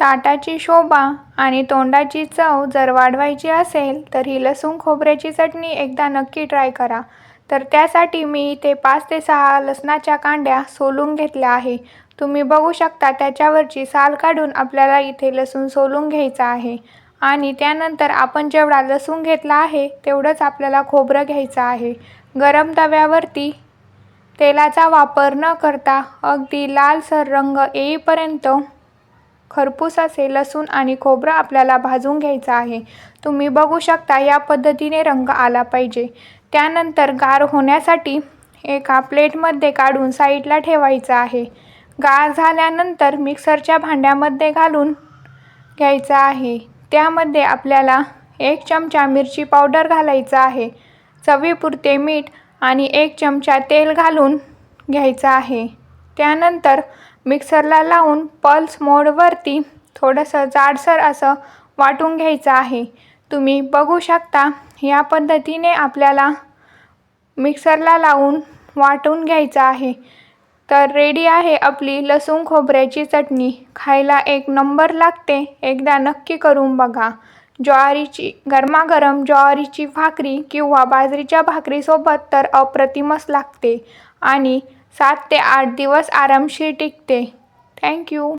ताटाची शोभा आणि तोंडाची चव जर वाढवायची असेल तर ही लसूण खोबऱ्याची चटणी एकदा नक्की ट्राय करा. तर त्यासाठी मी इथे 5 ते 6 लसणाच्या कांड्या सोलून घेतल्या आहे. तुम्ही बघू शकता त्याच्यावरची साल काढून आपल्याला इथे लसूण सोलून घ्यायचा आहे. आणि त्यानंतर आपण जेवढा लसूण घेतला आहे तेवढंच आपल्याला खोबरं घ्यायचं आहे. गरम तव्यावरती तेलाचा वापर न करता अगदी लालसर रंग येईपर्यंत खरपूस असे लसूण आणि खोबरं आपल्याला भाजून घ्यायचं आहे. तुम्ही बघू शकता या पद्धतीने रंग आला पाहिजे. त्यानंतर गार होण्यासाठी एका प्लेटमध्ये काढून साईडला ठेवायचं आहे. गार झाल्यानंतर मिक्सरच्या भांड्यामध्ये घालून घ्यायचं आहे. त्यामध्ये आपल्याला 1 चमचा मिरची पावडर घालायचा आहे, चवीपुरते मीठ आणि 1 चमचा तेल घालून घ्यायचं आहे. त्यानंतर मिक्सरला लावून पल्स मोडवरती थोडंसं जाडसर असं वाटून घ्यायचं आहे. तुम्ही बघू शकता या पद्धतीने आपल्याला मिक्सरला लावून वाटून घ्यायचं आहे. तर रेडी आहे आपली लसूण खोबऱ्याची चटणी. खायला एक नंबर लागते. एकदा नक्की करून बघा. गरमागरम ज्वारीची भाकरी किंवा बाजरीच्या भाकरीसोबत तर अप्रतिमच लागते आणि 7 ते 8 दिवस आरामशीर टिकते. थँक्यू.